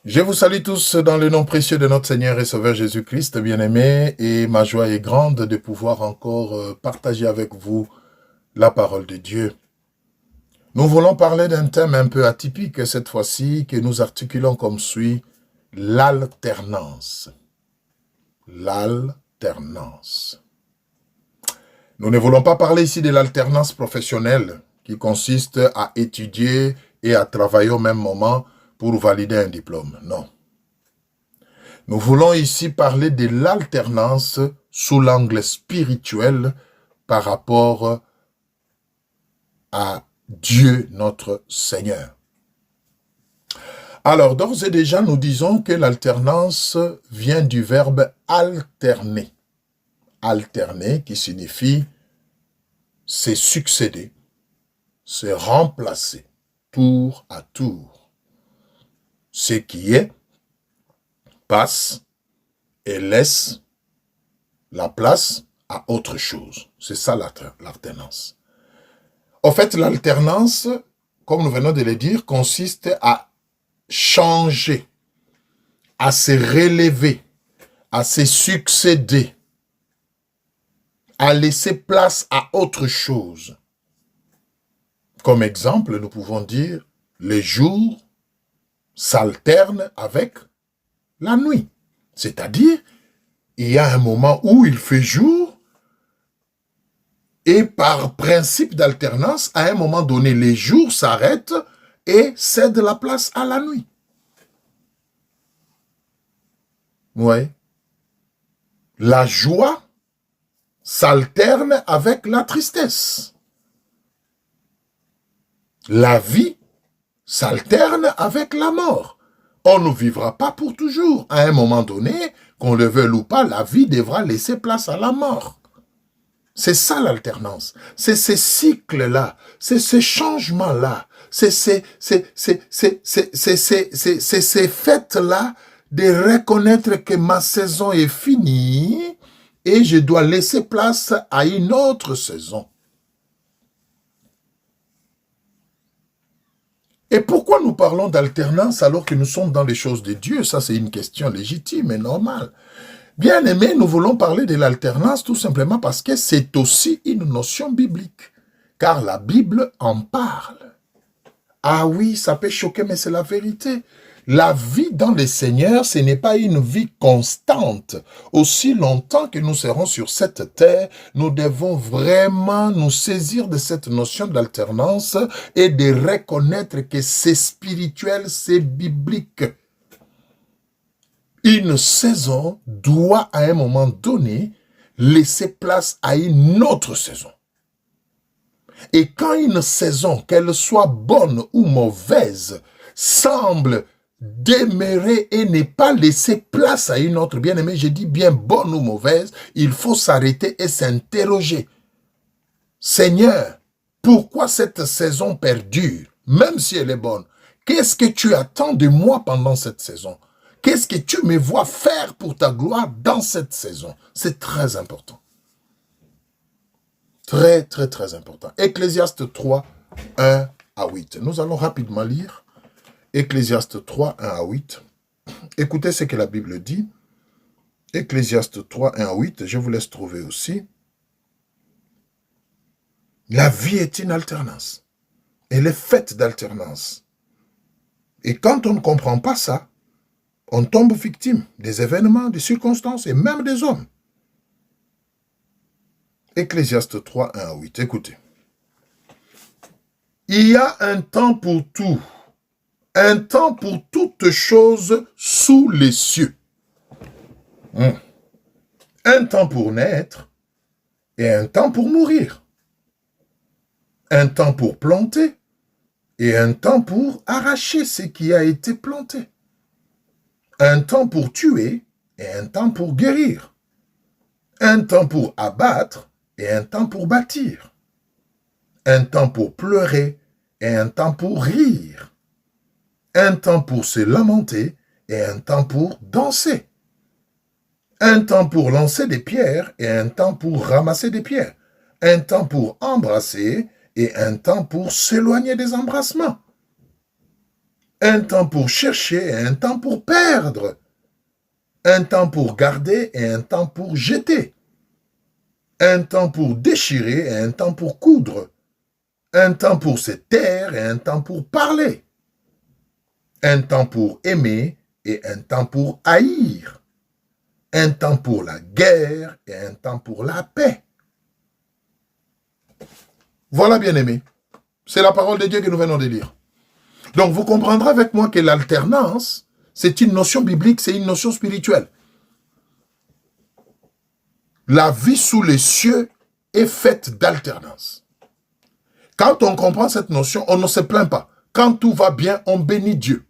Je vous salue tous dans le nom précieux de notre Seigneur et Sauveur Jésus-Christ, bien-aimé, et ma joie est grande de pouvoir encore partager avec vous la parole de Dieu. Nous voulons parler d'un thème un peu atypique cette fois-ci, que nous articulons comme suit, l'alternance. L'alternance. Nous ne voulons pas parler ici de l'alternance professionnelle, qui consiste à étudier et à travailler au même moment pour valider un diplôme. Non. Nous voulons ici parler de l'alternance sous l'angle spirituel par rapport à Dieu notre Seigneur. Alors, d'ores et déjà, nous disons que l'alternance vient du verbe alterner. Alterner qui signifie c'est succéder, c'est remplacer, tour à tour. Ce qui est passe et laisse la place à autre chose. C'est ça l'alternance. En fait, l'alternance, comme nous venons de le dire, consiste à changer, à se relever, à se succéder, à laisser place à autre chose. Comme exemple, nous pouvons dire, les jours s'alternent avec la nuit. C'est-à-dire, il y a un moment où il fait jour et par principe d'alternance, à un moment donné, les jours s'arrêtent et cèdent la place à la nuit. Oui. La joie s'alterne avec la tristesse. La vie s'alterne avec la mort. On ne vivra pas pour toujours. À un moment donné, qu'on le veuille ou pas, la vie devra laisser place à la mort. C'est ça l'alternance. C'est ces cycles-là, c'est ces changements-là, c'est ces fêtes-là de reconnaître que ma saison est finie et je dois laisser place à une autre saison. Et pourquoi nous parlons d'alternance alors que nous sommes dans les choses de Dieu? Ça, c'est une question légitime et normale. Bien aimé, nous voulons parler de l'alternance tout simplement parce que c'est aussi une notion biblique. Car la Bible en parle. Ah oui, ça peut choquer, mais c'est la vérité. La vie dans le Seigneur, ce n'est pas une vie constante. Aussi longtemps que nous serons sur cette terre, nous devons vraiment nous saisir de cette notion d'alternance et de reconnaître que c'est spirituel, c'est biblique. Une saison doit à un moment donné laisser place à une autre saison. Et quand une saison, qu'elle soit bonne ou mauvaise, semble demeurer et ne pas laisser place à une autre, bien aimé, je dis bien bonne ou mauvaise, il faut s'arrêter et s'interroger. Seigneur, pourquoi cette saison perdure, même si elle est bonne? Qu'est-ce que tu attends de moi pendant cette saison? Qu'est-ce que tu me vois faire pour ta gloire dans cette saison? C'est très important. Très, très, très important. Ecclésiaste 3, 1 à 8. Nous allons rapidement lire Ecclésiaste 3, 1 à 8. Écoutez ce que la Bible dit. Ecclésiaste 3, 1 à 8. Je vous laisse trouver aussi. La vie est une alternance. Elle est faite d'alternance. Et quand on ne comprend pas ça, on tombe victime des événements, des circonstances et même des hommes. Ecclésiaste 3, 1 à 8. Écoutez. Il y a un temps pour tout, un temps pour toutes choses sous les cieux. Un temps pour naître et un temps pour mourir. Un temps pour planter et un temps pour arracher ce qui a été planté. Un temps pour tuer et un temps pour guérir. Un temps pour abattre et un temps pour bâtir. Un temps pour pleurer et un temps pour rire. Un temps pour se lamenter et un temps pour danser. Un temps pour lancer des pierres et un temps pour ramasser des pierres. Un temps pour embrasser et un temps pour s'éloigner des embrassements. Un temps pour chercher et un temps pour perdre. Un temps pour garder et un temps pour jeter. Un temps pour déchirer et un temps pour coudre. Un temps pour se taire et un temps pour parler. Un temps pour aimer et un temps pour haïr. Un temps pour la guerre et un temps pour la paix. Voilà, bien-aimés. C'est la parole de Dieu que nous venons de lire. Donc, vous comprendrez avec moi que l'alternance, c'est une notion biblique, c'est une notion spirituelle. La vie sous les cieux est faite d'alternance. Quand on comprend cette notion, on ne se plaint pas. Quand tout va bien, on bénit Dieu.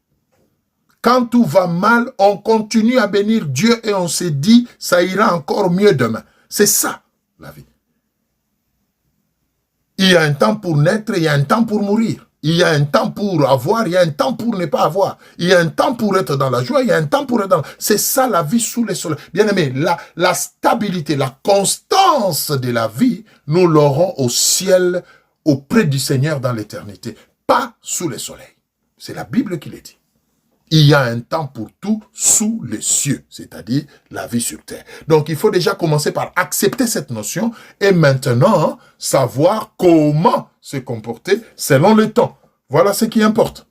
Quand tout va mal, on continue à bénir Dieu et on se dit, ça ira encore mieux demain. C'est ça, la vie. Il y a un temps pour naître, il y a un temps pour mourir. Il y a un temps pour avoir, il y a un temps pour ne pas avoir. Il y a un temps pour être dans la joie, il y a un temps pour être dans... C'est ça la vie sous les soleils. Bien aimé, la stabilité, la constance de la vie, nous l'aurons au ciel, auprès du Seigneur dans l'éternité. Pas sous les soleils. C'est la Bible qui le dit. Il y a un temps pour tout sous les cieux, c'est-à-dire la vie sur terre. Donc, il faut déjà commencer par accepter cette notion et maintenant savoir comment se comporter selon le temps. Voilà ce qui importe.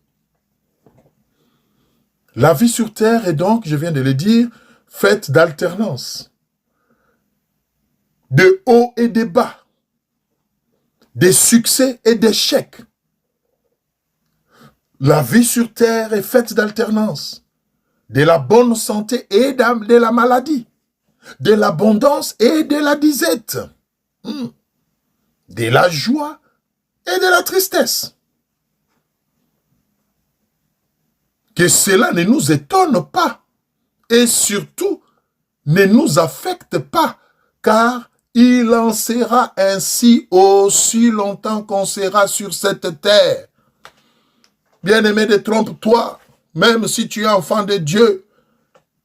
La vie sur terre est donc, je viens de le dire, faite d'alternance, de hauts et de bas, des succès et d'échecs. La vie sur terre est faite d'alternance, de la bonne santé et de la maladie, de l'abondance et de la disette, de la joie et de la tristesse. Que cela ne nous étonne pas et surtout ne nous affecte pas, car il en sera ainsi aussi longtemps qu'on sera sur cette terre. Bien-aimé, détrompe-toi, même si tu es enfant de Dieu,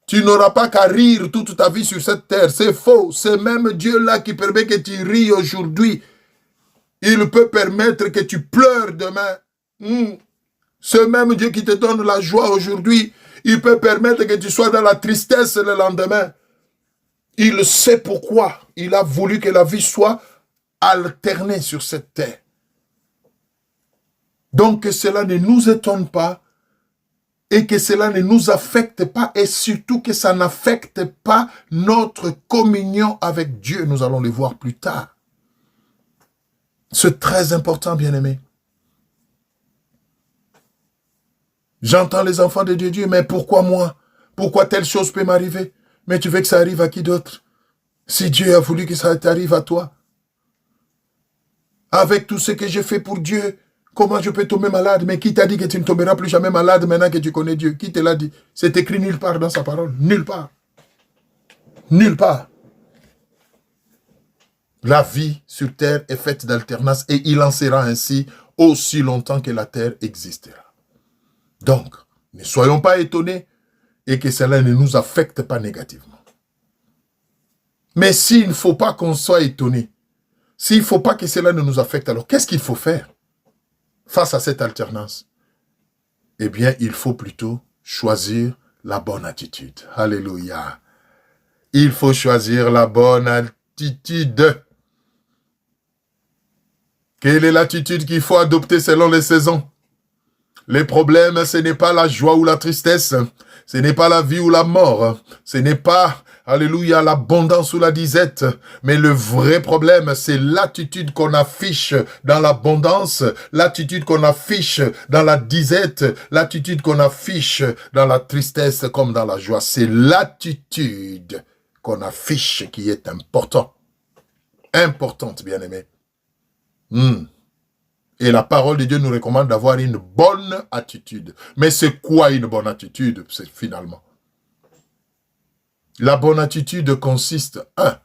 tu n'auras pas qu'à rire toute ta vie sur cette terre. C'est faux. C'est même Dieu-là qui permet que tu ris aujourd'hui. Il peut permettre que tu pleures demain. Ce même Dieu qui te donne la joie aujourd'hui, il peut permettre que tu sois dans la tristesse le lendemain. Il sait pourquoi il a voulu que la vie soit alternée sur cette terre. Donc que cela ne nous étonne pas et que cela ne nous affecte pas et surtout que ça n'affecte pas notre communion avec Dieu. Nous allons le voir plus tard. C'est très important, bien-aimé. J'entends les enfants de Dieu dire, mais pourquoi moi? Pourquoi telle chose peut m'arriver? Mais tu veux que ça arrive à qui d'autre? Si Dieu a voulu que ça t'arrive à toi. Avec tout ce que j'ai fait pour Dieu, comment je peux tomber malade? Mais qui t'a dit que tu ne tomberas plus jamais malade maintenant que tu connais Dieu? Qui te l'a dit? C'est écrit nulle part dans sa parole. Nulle part. Nulle part. La vie sur terre est faite d'alternance et il en sera ainsi aussi longtemps que la terre existera. Donc, ne soyons pas étonnés et que cela ne nous affecte pas négativement. Mais s'il ne faut pas qu'on soit étonné, s'il ne faut pas que cela ne nous affecte, alors qu'est-ce qu'il faut faire face à cette alternance? Eh bien, il faut plutôt choisir la bonne attitude. Alléluia. Il faut choisir la bonne attitude. Quelle est l'attitude qu'il faut adopter selon les saisons? Les problèmes, ce n'est pas la joie ou la tristesse. Ce n'est pas la vie ou la mort. Ce n'est pas, alléluia, l'abondance ou la disette. Mais le vrai problème, c'est l'attitude qu'on affiche dans l'abondance, l'attitude qu'on affiche dans la disette, l'attitude qu'on affiche dans la tristesse comme dans la joie. C'est l'attitude qu'on affiche qui est importante. Importante, bien-aimé. Et la parole de Dieu nous recommande d'avoir une bonne attitude. Mais c'est quoi une bonne attitude, finalement? La bonne attitude consiste, 1,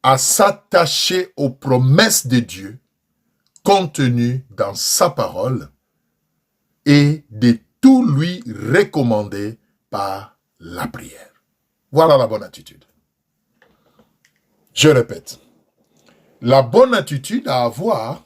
à s'attacher aux promesses de Dieu contenues dans sa parole et de tout lui recommander par la prière. Voilà la bonne attitude. Je répète, la bonne attitude à avoir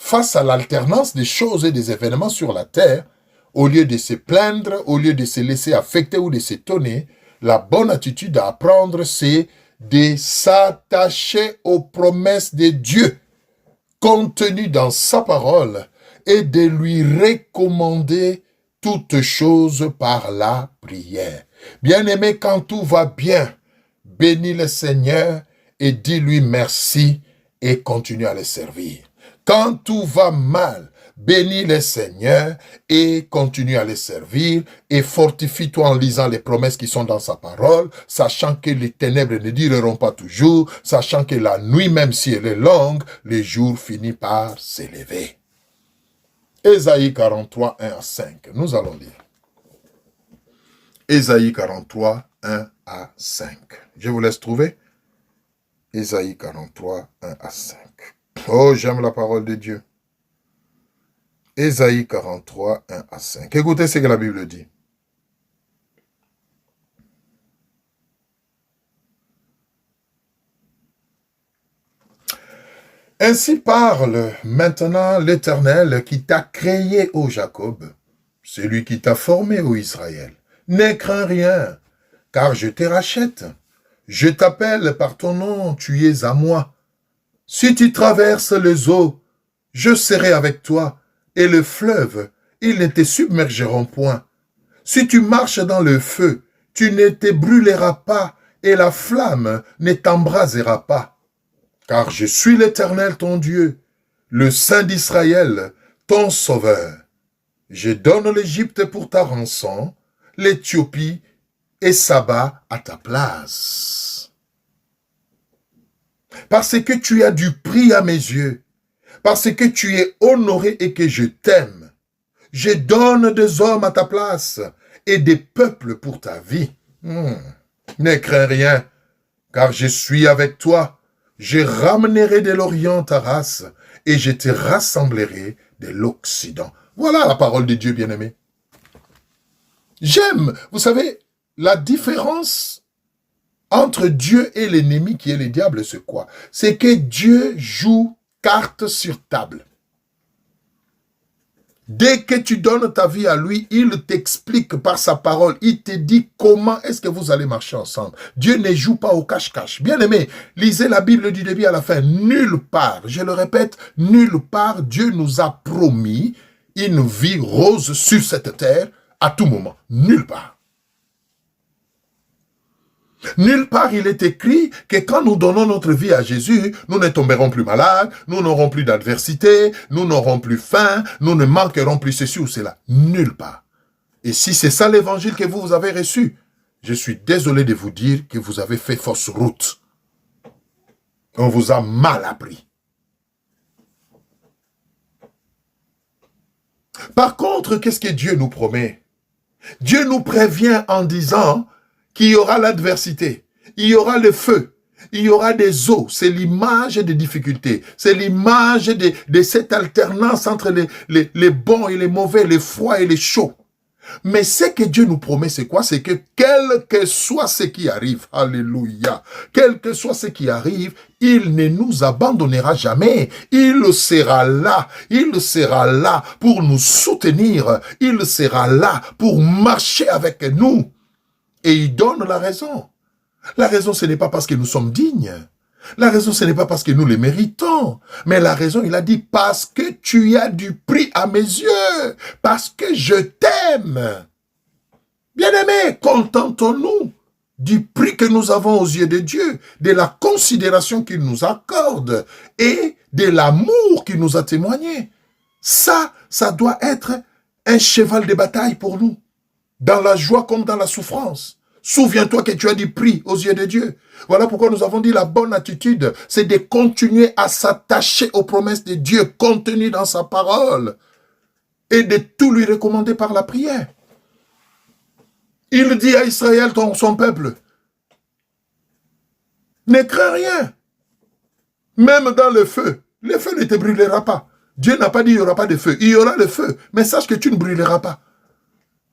face à l'alternance des choses et des événements sur la terre au lieu de se plaindre, au lieu de se laisser affecter ou de s'étonner, la bonne attitude à prendre, c'est de s'attacher aux promesses de Dieu contenues dans sa parole et de lui recommander toutes choses par la prière. Bien-aimé, quand tout va bien, bénis le Seigneur et dis-lui merci et continue à le servir. Quand tout va mal, bénis le Seigneur et continue à le servir et fortifie-toi en lisant les promesses qui sont dans sa parole, sachant que les ténèbres ne dureront pas toujours, sachant que la nuit, même si elle est longue, le jour finit par s'élever. Ésaïe 43, 1 à 5. Nous allons lire. Ésaïe 43, 1 à 5. Je vous laisse trouver. Ésaïe 43, 1 à 5. Oh, j'aime la parole de Dieu. Ésaïe 43, 1 à 5. Écoutez ce que la Bible dit. Ainsi parle maintenant l'Éternel qui t'a créé, ô Jacob, celui qui t'a formé, ô Israël. Ne crains rien, car je te rachète. Je t'appelle par ton nom, tu es à moi. Si tu traverses les eaux, je serai avec toi, et le fleuve, ils ne te submergeront point. Si tu marches dans le feu, tu ne te brûleras pas, et la flamme ne t'embrasera pas. Car je suis l'Éternel ton Dieu, le Saint d'Israël, ton Sauveur. Je donne l'Égypte pour ta rançon, l'Éthiopie et Saba à ta place. Parce que tu as du prix à mes yeux, parce que tu es honoré et que je t'aime, je donne des hommes à ta place et des peuples pour ta vie. Ne crains rien, car je suis avec toi. Je ramènerai de l'Orient ta race et je te rassemblerai de l'Occident. Voilà la parole de Dieu, bien-aimé. J'aime, vous savez, la différence entre Dieu et l'ennemi qui est le diable, c'est quoi? C'est que Dieu joue carte sur table. Dès que tu donnes ta vie à lui, il t'explique par sa parole. Il te dit comment est-ce que vous allez marcher ensemble. Dieu ne joue pas au cache-cache. Bien aimé, lisez la Bible du début à la fin. Nulle part, je le répète, nulle part, Dieu nous a promis une vie rose sur cette terre à tout moment. Nulle part. Nulle part il est écrit que quand nous donnons notre vie à Jésus, nous ne tomberons plus malades, nous n'aurons plus d'adversité, nous n'aurons plus faim, nous ne manquerons plus ceci ou cela. Nulle part. Et si c'est ça l'évangile que vous avez reçu, je suis désolé de vous dire que vous avez fait fausse route. On vous a mal appris. Par contre, qu'est-ce que Dieu nous promet? Dieu nous prévient en disant qu'il y aura l'adversité, il y aura le feu, il y aura des eaux. C'est l'image des difficultés. C'est l'image de cette alternance entre les bons et les mauvais, les froids et les chauds. Mais ce que Dieu nous promet, c'est quoi? C'est que quel que soit ce qui arrive, alléluia, quel que soit ce qui arrive, il ne nous abandonnera jamais. Il sera là pour nous soutenir. Il sera là pour marcher avec nous. Et il donne la raison. La raison, ce n'est pas parce que nous sommes dignes. La raison, ce n'est pas parce que nous les méritons. Mais la raison, il a dit, parce que tu as du prix à mes yeux. Parce que je t'aime. Bien-aimés, contentons-nous du prix que nous avons aux yeux de Dieu, de la considération qu'il nous accorde et de l'amour qu'il nous a témoigné. Ça doit être un cheval de bataille pour nous. Dans la joie comme dans la souffrance. Souviens-toi que tu as du prix aux yeux de Dieu. Voilà pourquoi nous avons dit la bonne attitude, c'est de continuer à s'attacher aux promesses de Dieu contenues dans sa parole et de tout lui recommander par la prière. Il dit à Israël, son peuple, ne crains rien. Même dans le feu ne te brûlera pas. Dieu n'a pas dit il n'y aura pas de feu. Il y aura le feu, mais sache que tu ne brûleras pas.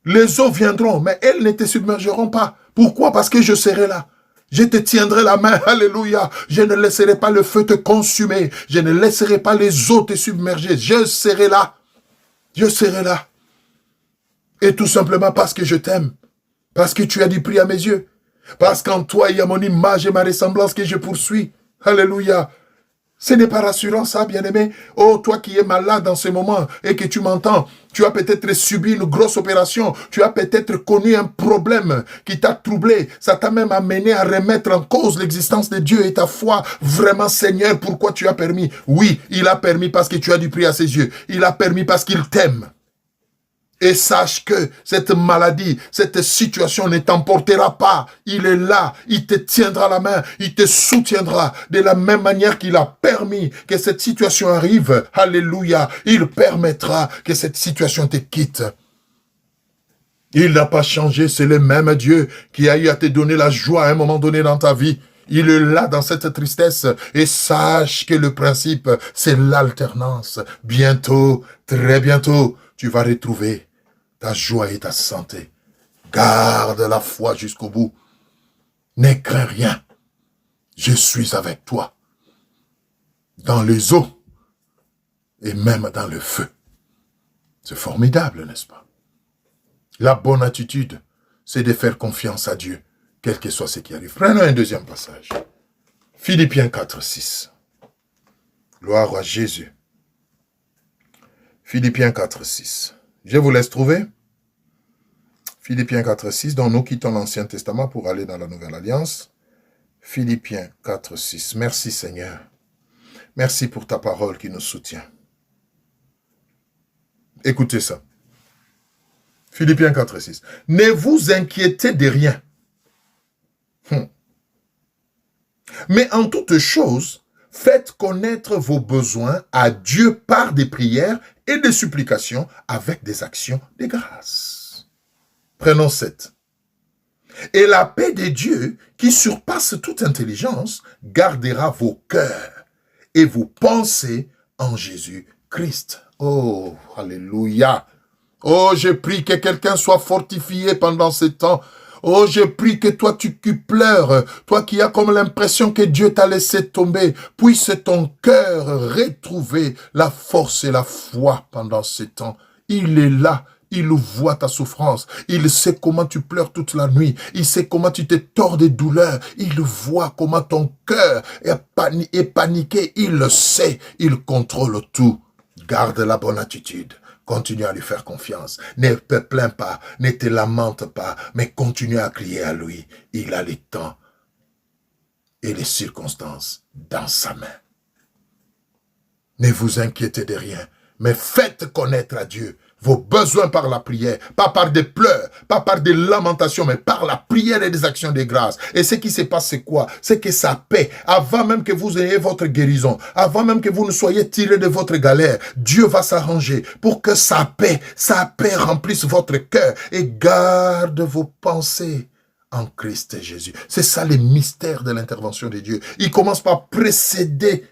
Les eaux viendront, mais elles ne te submergeront pas. Pourquoi? Parce que je serai là. Je te tiendrai la main, alléluia. Je ne laisserai pas le feu te consumer. Je ne laisserai pas les eaux te submerger. Je serai là. Je serai là. Et tout simplement parce que je t'aime. Parce que tu as du prix à mes yeux. Parce qu'en toi, il y a mon image et ma ressemblance que je poursuis. Alléluia. Ce n'est pas rassurant ça, bien-aimé. Oh, toi qui es malade en ce moment et que tu m'entends, tu as peut-être subi une grosse opération, tu as peut-être connu un problème qui t'a troublé, ça t'a même amené à remettre en cause l'existence de Dieu et ta foi. Vraiment, Seigneur, pourquoi tu as permis? Oui, il a permis parce que tu as du prix à ses yeux. Il a permis parce qu'il t'aime. Et sache que cette maladie, cette situation ne t'emportera pas. Il est là, il te tiendra la main, il te soutiendra de la même manière qu'il a permis que cette situation arrive. Alléluia, il permettra que cette situation te quitte. Il n'a pas changé, c'est le même Dieu qui a eu à te donner la joie à un moment donné dans ta vie. Il est là dans cette tristesse et sache que le principe, c'est l'alternance. Bientôt, très bientôt, tu vas retrouver ta joie et ta santé. Garde la foi jusqu'au bout. Ne crains rien. Je suis avec toi. Dans les eaux et même dans le feu. C'est formidable, n'est-ce pas? La bonne attitude, c'est de faire confiance à Dieu, quel que soit ce qui arrive. Prenons un deuxième passage. Philippiens 4, 6. Gloire à Jésus. Philippiens 4, 6. Je vous laisse trouver. Philippiens 4, 6, dont nous quittons l'Ancien Testament pour aller dans la Nouvelle Alliance. Philippiens 4, 6. Merci Seigneur. Merci pour ta parole qui nous soutient. Écoutez ça. Philippiens 4, 6. Ne vous inquiétez de rien. Mais en toute chose, faites connaître vos besoins à Dieu par des prières et des supplications avec des actions de grâce. Prenons 7. Et la paix de Dieu, qui surpasse toute intelligence, gardera vos cœurs et vos pensées en Jésus-Christ. Oh, alléluia. Oh, je prie que quelqu'un soit fortifié pendant ce temps. Oh, je prie que toi qui pleures, toi qui as comme l'impression que Dieu t'a laissé tomber, puisse ton cœur retrouver la force et la foi pendant ce temps. Il est là. Il voit ta souffrance. Il sait comment tu pleures toute la nuit. Il sait comment tu te tords de douleur. Il voit comment ton cœur est paniqué. Il le sait. Il contrôle tout. Garde la bonne attitude. Continue à lui faire confiance. Ne te plains pas. Ne te lamente pas. Mais continue à crier à lui. Il a les temps et les circonstances dans sa main. Ne vous inquiétez de rien. Mais faites connaître à Dieu vos besoins par la prière, pas par des pleurs, pas par des lamentations, mais par la prière et des actions de grâce. Et ce qui se passe, c'est quoi? C'est que sa paix, avant même que vous ayez votre guérison, avant même que vous ne soyez tiré de votre galère, Dieu va s'arranger pour que sa paix remplisse votre cœur et garde vos pensées en Christ Jésus. C'est ça le mystère de l'intervention de Dieu. Il commence par précéder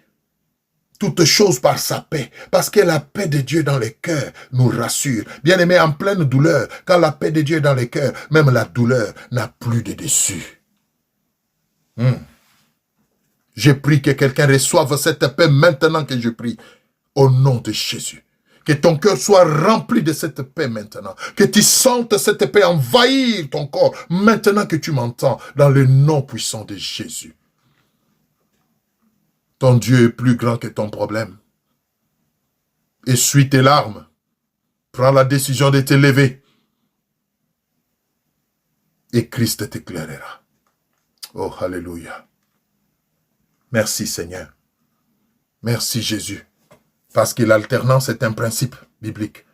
toute chose par sa paix, parce que la paix de Dieu dans les cœurs nous rassure. Bien-aimés, en pleine douleur, quand la paix de Dieu est dans les cœurs, même la douleur n'a plus de dessus. Je prie que quelqu'un reçoive cette paix maintenant que je prie, au nom de Jésus. Que ton cœur soit rempli de cette paix maintenant. Que tu sentes cette paix envahir ton corps maintenant que tu m'entends, dans le nom puissant de Jésus. Ton Dieu est plus grand que ton problème. Essuie tes larmes. Prends la décision de te lever. Et Christ t'éclairera. Oh, alléluia. Merci Seigneur. Merci Jésus. Parce que l'alternance est un principe biblique.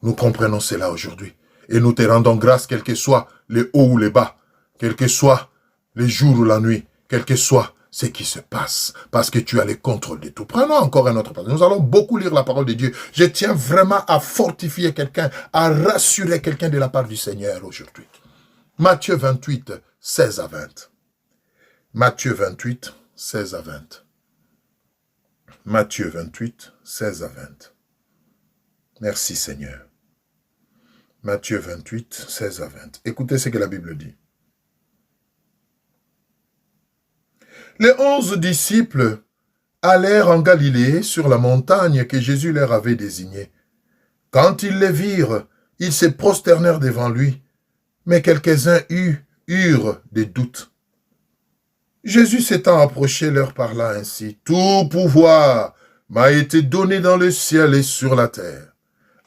Nous comprenons cela aujourd'hui. Et nous te rendons grâce, quel que soit les hauts ou les bas, quel que soit les jours ou la nuit, quel que soit ce qui se passe, parce que tu as le contrôle de tout. Prenons encore un autre passage. Nous allons beaucoup lire la parole de Dieu. Je tiens vraiment à fortifier quelqu'un, à rassurer quelqu'un de la part du Seigneur aujourd'hui. Matthieu 28, 16 à 20. Matthieu 28, 16 à 20. Matthieu 28, 16 à 20. Merci Seigneur. Matthieu 28, 16 à 20. Écoutez ce que la Bible dit. Les 11 disciples allèrent en Galilée sur la montagne que Jésus leur avait désignée. Quand ils les virent, Ils se prosternèrent devant lui, mais quelques-uns eurent des doutes. Jésus s'étant approché leur parla ainsi, « Tout pouvoir m'a été donné dans le ciel et sur la terre.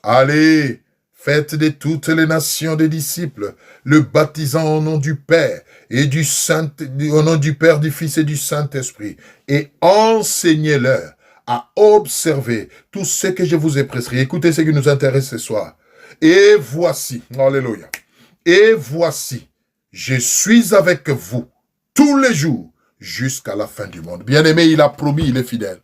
Allez, faites de toutes les nations des disciples, le baptisant au nom du Père au nom du Père, du Fils et du Saint-Esprit, et enseignez-leur à observer tout ce que je vous ai prescrit. » Écoutez ce qui nous intéresse ce soir. Et voici, alléluia, et voici, je suis avec vous tous les jours jusqu'à la fin du monde. Bien-aimé, il a promis, il est fidèle.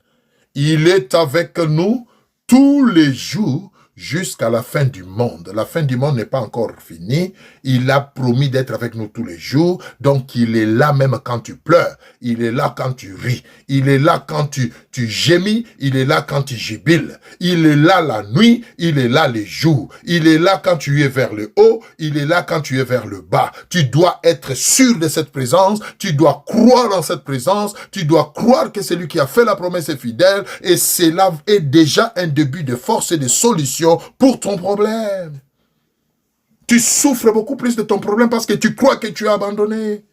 Il est avec nous tous les jours jusqu'à la fin du monde. La fin du monde n'est pas encore finie. Il a promis d'être avec nous tous les jours. Donc, il est là même quand tu pleures. Il est là quand tu ris. Il est là quand tu gémis. Il est là quand tu jubiles. Il est là la nuit. Il est là les jours. Il est là quand tu es vers le haut. Il est là quand tu es vers le bas. Tu dois être sûr de cette présence. Tu dois croire en cette présence. Tu dois croire que celui qui a fait la promesse est fidèle. Et cela est déjà un début de force et de solution pour ton problème. Tu souffres beaucoup plus de ton problème parce que tu crois que tu es abandonné.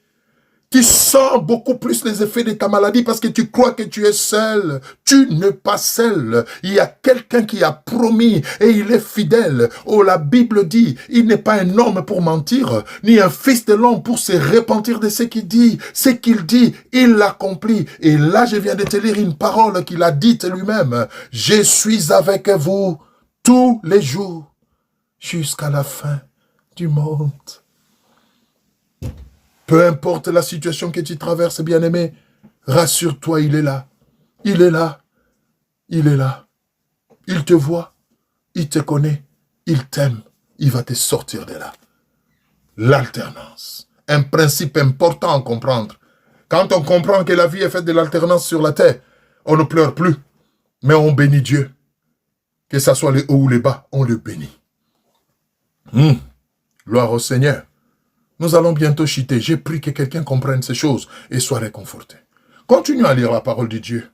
Tu sens beaucoup plus les effets de ta maladie parce que tu crois que tu es seul. Tu n'es pas seul. Il y a quelqu'un qui a promis et il est fidèle. Oh, la Bible dit, il n'est pas un homme pour mentir, ni un fils de l'homme pour se repentir de ce qu'il dit. Ce qu'il dit, il l'accomplit. Et là, je viens de te lire une parole qu'il a dite lui-même. Je suis avec vous tous les jours jusqu'à la fin du monde. Peu importe la situation que tu traverses, bien-aimé, rassure-toi, il est là. Il est là. Il est là. Il te voit. Il te connaît. Il t'aime. Il va te sortir de là. L'alternance. Un principe important à comprendre. Quand on comprend que la vie est faite de l'alternance sur la terre, on ne pleure plus, mais on bénit Dieu. Que ce soit les hauts ou les bas, on le bénit. Gloire au Seigneur. Nous allons bientôt chuter. J'ai pris que quelqu'un comprenne ces choses et soit réconforté. Continuons à lire la parole de Dieu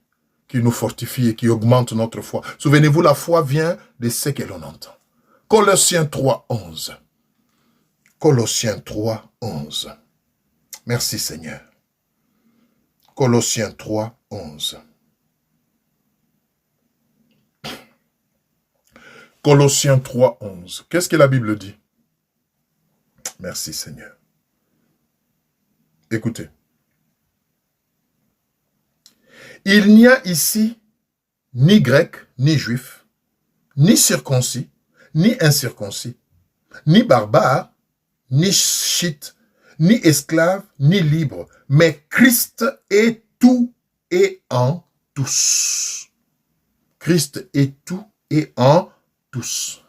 qui nous fortifie et qui augmente notre foi. Souvenez-vous, la foi vient de ce que l'on entend. Colossiens 3, 11. Colossiens 3, 11. Merci Seigneur. Colossiens 3, 11. Colossiens 3, 11. Qu'est-ce que la Bible dit? Merci Seigneur. Écoutez. Il n'y a ici ni grec, ni juif, ni circoncis, ni incirconcis, ni barbare, ni scythe, ni esclave, ni libre, mais Christ est tout et en tous. Christ est tout et en tous.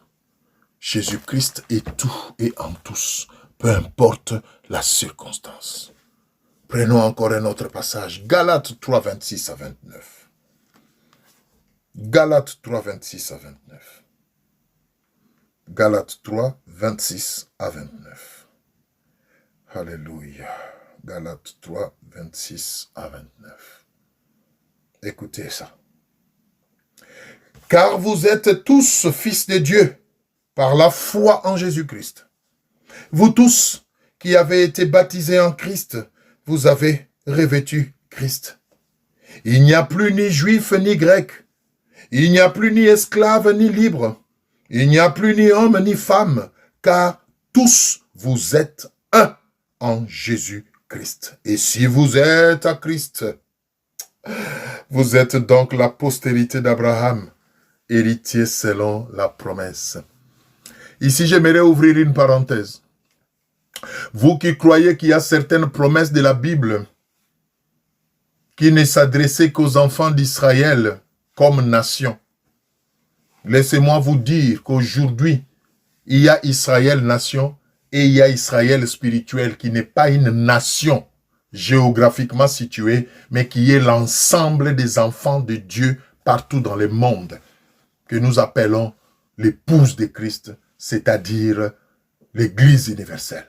Jésus-Christ est tout et en tous, peu importe la circonstance. Prenons encore un autre passage. Galates 3, 26 à 29. Galates 3, 26 à 29. Galates 3, 26 à 29. Alléluia. Galates 3, 26 à 29. Écoutez ça. Car vous êtes tous fils de Dieu par la foi en Jésus-Christ. Vous tous qui avez été baptisés en Christ, vous avez revêtu Christ. Il n'y a plus ni juif ni grec. Il n'y a plus ni esclave ni libre. Il n'y a plus ni homme ni femme, car tous vous êtes un en Jésus-Christ. Et si vous êtes à Christ, vous êtes donc la postérité d'Abraham, héritier selon la promesse. Ici, j'aimerais ouvrir une parenthèse. Vous qui croyez qu'il y a certaines promesses de la Bible qui ne s'adressaient qu'aux enfants d'Israël comme nation, laissez-moi vous dire qu'aujourd'hui, il y a Israël nation et il y a Israël spirituel qui n'est pas une nation géographiquement située, mais qui est l'ensemble des enfants de Dieu partout dans le monde, que nous appelons l'épouse de Christ, c'est-à-dire l'Église universelle.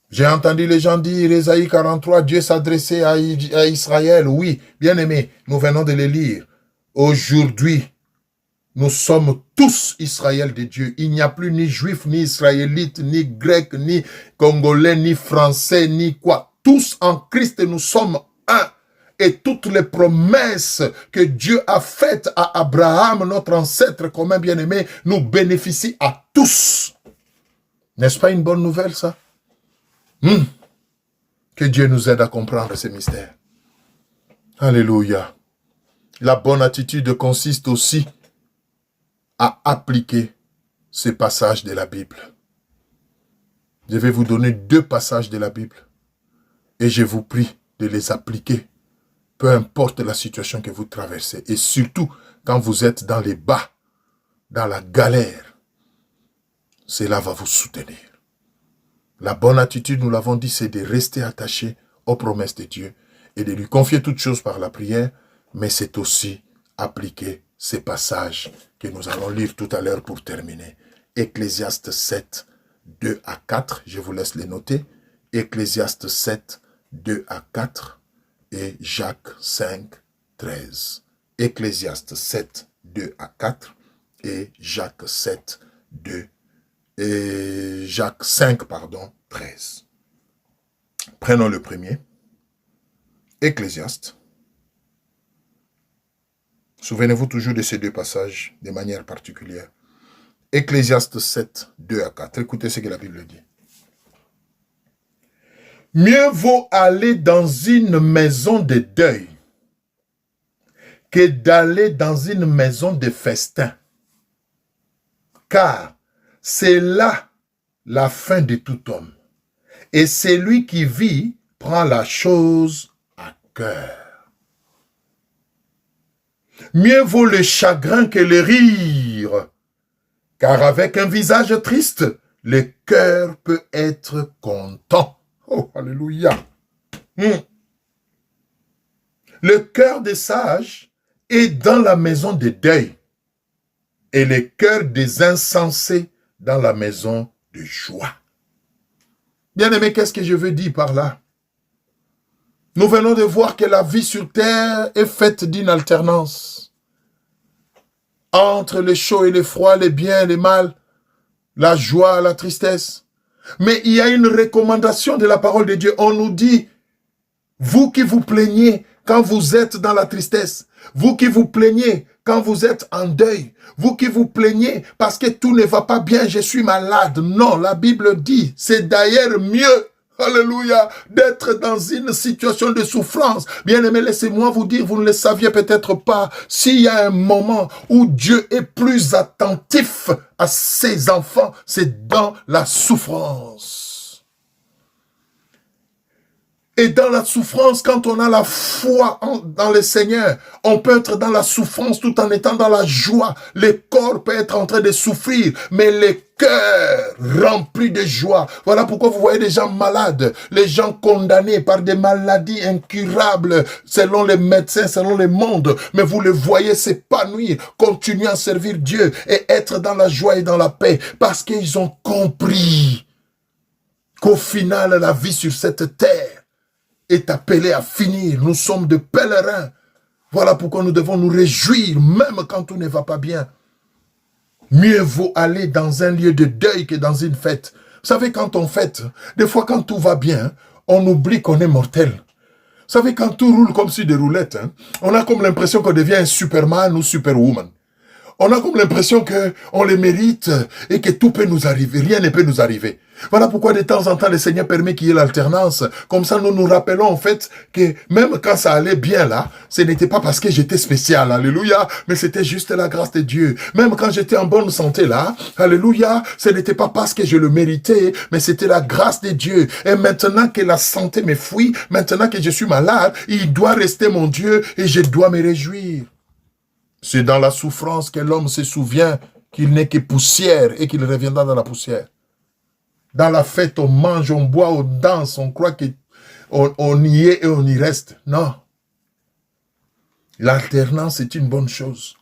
J'ai entendu les gens dire, Ésaïe 43, Dieu s'adressait à Israël. Oui, bien aimé, nous venons de le lire. Aujourd'hui, Nous sommes tous Israël de Dieu. Il n'y a plus ni juifs, ni israélites, ni grecs, ni congolais, ni français, ni quoi. Tous en Christ, nous sommes un. Et toutes les promesses que Dieu a faites à Abraham, notre ancêtre commun bien-aimé, nous bénéficient à tous. N'est-ce pas une bonne nouvelle, ça? Que Dieu nous aide à comprendre ces mystères. Alléluia. La bonne attitude consiste aussi à appliquer ces passages de la Bible. Je vais vous donner 2 passages de la Bible et je vous prie de les appliquer, peu importe la situation que vous traversez et surtout quand vous êtes dans les bas, dans la galère. Cela va vous soutenir. La bonne attitude, nous l'avons dit, c'est de rester attaché aux promesses de Dieu et de lui confier toutes choses par la prière, mais c'est aussi appliquer ces passages que nous allons lire tout à l'heure pour terminer. Ecclésiaste 7, 2 à 4, je vous laisse les noter. Ecclésiaste 7, 2 à 4 et Jacques 5, 13. Ecclésiaste 7, 2 à 4 et Jacques 7, 2 et Jacques 5, 13. Prenons le premier. Ecclésiaste. Souvenez-vous toujours de ces 2 passages de manière particulière. Ecclésiaste 7, 2 à 4. Écoutez ce que la Bible dit. Mieux vaut aller dans une maison de deuil que d'aller dans une maison de festin. Car c'est là la fin de tout homme. Et celui qui vit prend la chose à cœur. Mieux vaut le chagrin que le rire, car avec un visage triste, le cœur peut être content. Oh, alléluia. Le cœur des sages est dans la maison de deuil, et le cœur des insensés dans la maison de joie. Bien-aimé, qu'est-ce que je veux dire par là? Nous venons de voir que la vie sur terre est faite d'une alternance. Entre le chaud et le froid, le bien et le mal, la joie, la tristesse. Mais il y a une recommandation de la parole de Dieu. On nous dit, vous qui vous plaignez quand vous êtes dans la tristesse, vous qui vous plaignez quand vous êtes en deuil, vous qui vous plaignez parce que tout ne va pas bien, je suis malade. Non, la Bible dit, c'est d'ailleurs mieux, alléluia, d'être dans une situation de souffrance. Bien-aimés, laissez-moi vous dire, vous ne le saviez peut-être pas, s'il y a un moment où Dieu est plus attentif à ses enfants, c'est dans la souffrance. Et dans la souffrance, quand on a la foi dans le Seigneur, on peut être dans la souffrance tout en étant dans la joie. Le corps peut être en train de souffrir, mais le cœur rempli de joie. Voilà pourquoi vous voyez des gens malades, les gens condamnés par des maladies incurables, selon les médecins, selon le monde. Mais vous les voyez s'épanouir, continuer à servir Dieu et être dans la joie et dans la paix, parce qu'ils ont compris qu'au final, la vie sur cette terre est appelé à finir. Nous sommes de pèlerins. Voilà pourquoi nous devons nous réjouir, même quand tout ne va pas bien. Mieux vaut aller dans un lieu de deuil que dans une fête. Vous savez, quand on fête, des fois quand tout va bien, on oublie qu'on est mortel. Vous savez, quand tout roule comme sur des roulettes, on a comme l'impression qu'on devient un Superman ou Superwoman. On a comme l'impression qu'on les mérite et que tout peut nous arriver, rien ne peut nous arriver. Voilà pourquoi de temps en temps le Seigneur permet qu'il y ait l'alternance. Comme ça nous nous rappelons en fait que même quand ça allait bien là, ce n'était pas parce que j'étais spécial, alléluia, mais c'était juste la grâce de Dieu. Même quand j'étais en bonne santé là, alléluia, ce n'était pas parce que je le méritais, mais c'était la grâce de Dieu. Et maintenant que la santé me fuit, maintenant que je suis malade, il doit rester mon Dieu et je dois me réjouir. C'est dans la souffrance que l'homme se souvient qu'il n'est que poussière et qu'il reviendra dans la poussière. Dans la fête, on mange, on boit, on danse, on croit qu'on y est et on y reste. Non. L'alternance est une bonne chose.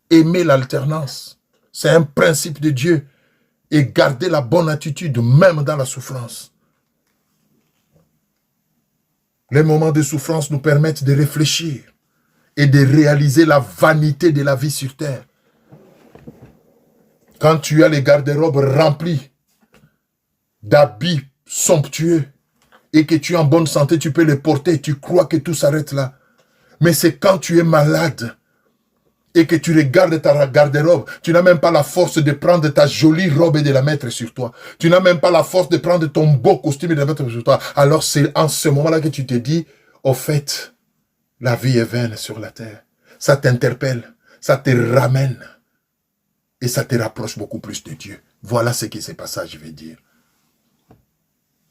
Aimer l'alternance, c'est un principe de Dieu. Et garder la bonne attitude, même dans la souffrance. Les moments de souffrance nous permettent de réfléchir et de réaliser la vanité de la vie sur terre. Quand tu as les garde-robes remplis d'habits somptueux et que tu es en bonne santé, tu peux les porter, tu crois que tout s'arrête là. Mais c'est quand tu es malade et que tu regardes ta garde-robe, tu n'as même pas la force de prendre ta jolie robe et de la mettre sur toi. Tu n'as même pas la force de prendre ton beau costume et de la mettre sur toi. Alors c'est en ce moment-là que tu te dis, au fait, la vie est vaine sur la terre. Ça t'interpelle, ça te ramène et ça te rapproche beaucoup plus de Dieu. Voilà ce qui s'est passé, je vais dire.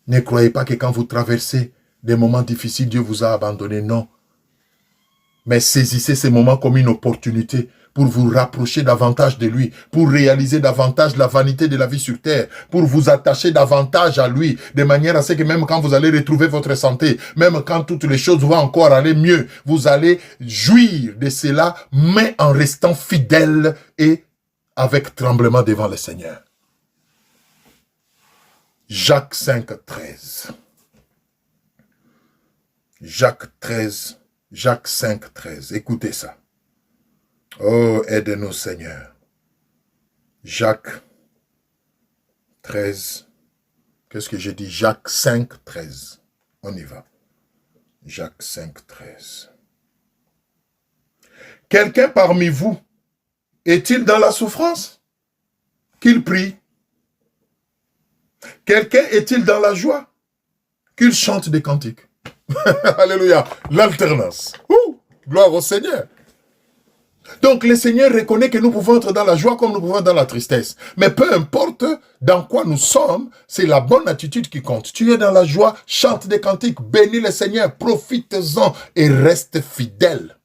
Ne croyez pas que quand vous traversez des moments difficiles, Dieu vous a abandonné. Non. Mais saisissez ces moments comme une opportunité pour vous rapprocher davantage de lui, pour réaliser davantage la vanité de la vie sur terre, pour vous attacher davantage à lui, de manière à ce que même quand vous allez retrouver votre santé, même quand toutes les choses vont encore aller mieux, vous allez jouir de cela, mais en restant fidèle et avec tremblement devant le Seigneur. Jacques 5, 13. Jacques 5, 13. Écoutez ça. Oh, aide-nous, Seigneur. Jacques 13. Qu'est-ce que j'ai dit? Jacques 5, 13. On y va. Jacques 5, 13. Quelqu'un parmi vous est-il dans la souffrance? Qu'il prie. Quelqu'un est-il dans la joie? Qu'il chante des cantiques. Alléluia. L'alternance. Gloire au Seigneur. Donc le Seigneur reconnaît que nous pouvons être dans la joie comme nous pouvons être dans la tristesse. Mais peu importe dans quoi nous sommes, c'est la bonne attitude qui compte. Tu es dans la joie, chante des cantiques, bénis le Seigneur, profite-en et reste fidèle.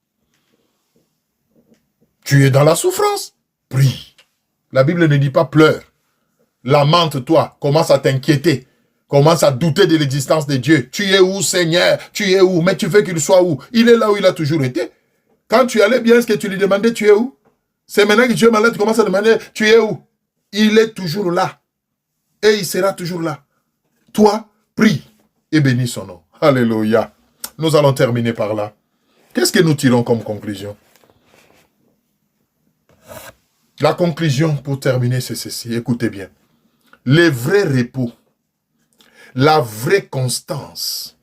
Tu es dans la souffrance, prie. La Bible ne dit pas pleure. Lamente-toi, commence à t'inquiéter. Commence à douter de l'existence de Dieu. Tu es où, Seigneur? Tu es où? Mais tu veux qu'il soit où? Il est là où il a toujours été. Quand tu allais bien, est-ce que tu lui demandais, tu es où? C'est maintenant que tu es malade, tu commences à demander, tu es où? Il est toujours là. Et il sera toujours là. Toi, prie et bénis son nom. Alléluia. Nous allons terminer par là. Qu'est-ce que nous tirons comme conclusion? La conclusion, pour terminer, c'est ceci. Écoutez bien. Les vrais repos, la vraie constance,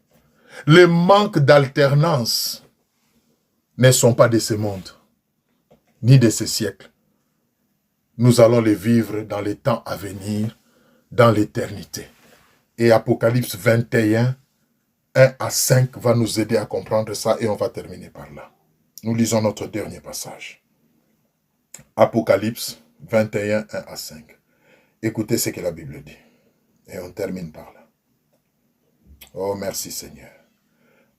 le manque d'alternance ne sont pas de ce monde, ni de ce siècle. Nous allons les vivre dans les temps à venir, dans l'éternité. Et Apocalypse 21, 1 à 5 va nous aider à comprendre ça et on va terminer par là. Nous lisons notre dernier passage. Apocalypse 21, 1 à 5. Écoutez ce que la Bible dit. Et on termine par là. Oh, merci Seigneur.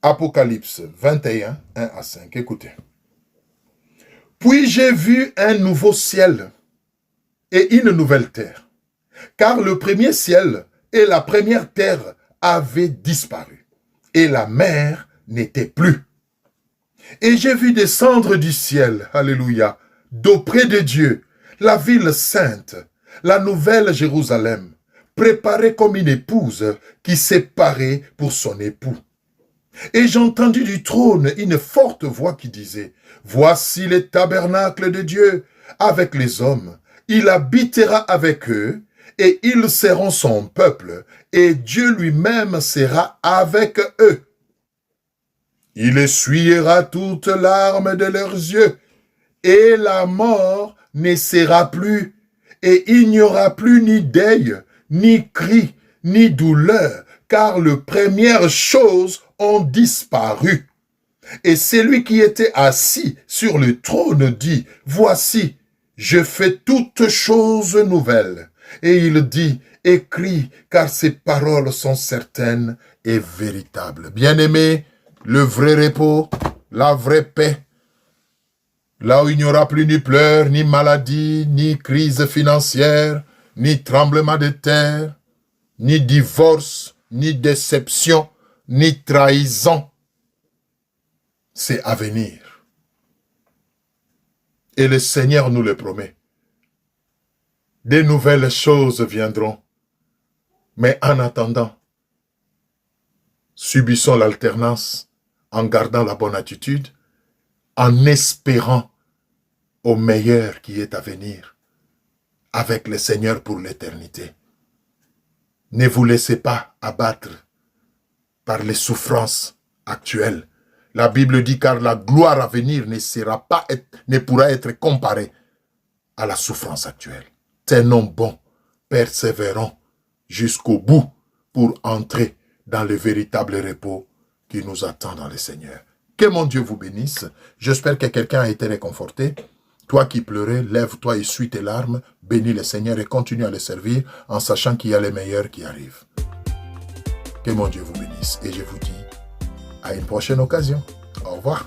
Apocalypse 21, 1 à 5. Écoutez. Puis j'ai vu un nouveau ciel et une nouvelle terre. Car le premier ciel et la première terre avaient disparu. Et la mer n'était plus. Et j'ai vu descendre du ciel, alléluia, d'auprès de Dieu, la ville sainte, la nouvelle Jérusalem, préparée comme une épouse qui s'est parée pour son époux. Et j'ai entendu du trône une forte voix qui disait, « Voici le tabernacle de Dieu avec les hommes. Il habitera avec eux, et ils seront son peuple, et Dieu lui-même sera avec eux. Il essuiera toutes larmes de leurs yeux, et la mort ne sera plus, et il n'y aura plus ni deuil, ni cri, ni douleur, car les premières choses ont disparu. Et celui qui était assis sur le trône dit, « Voici, je fais toutes choses nouvelles. » Et il dit, « Écris, car ces paroles sont certaines et véritables. » Bien-aimés, le vrai repos, la vraie paix, là où il n'y aura plus ni pleurs, ni maladie, ni crise financière, ni tremblement de terre, ni divorce, ni déception, ni trahison, c'est à venir. Et le Seigneur nous le promet. Des nouvelles choses viendront. Mais en attendant, subissons l'alternance en gardant la bonne attitude, en espérant au meilleur qui est à venir, avec le Seigneur pour l'éternité. Ne vous laissez pas abattre par les souffrances actuelles. La Bible dit car la gloire à venir ne pourra être comparée à la souffrance actuelle. Tenons bon, persévérons jusqu'au bout pour entrer dans le véritable repos qui nous attend dans le Seigneur. Que mon Dieu vous bénisse. J'espère que quelqu'un a été réconforté. Toi qui pleurais, lève-toi, essuie tes larmes, bénis le Seigneur et continue à le servir en sachant qu'il y a les meilleurs qui arrivent. Que mon Dieu vous bénisse et je vous dis à une prochaine occasion. Au revoir.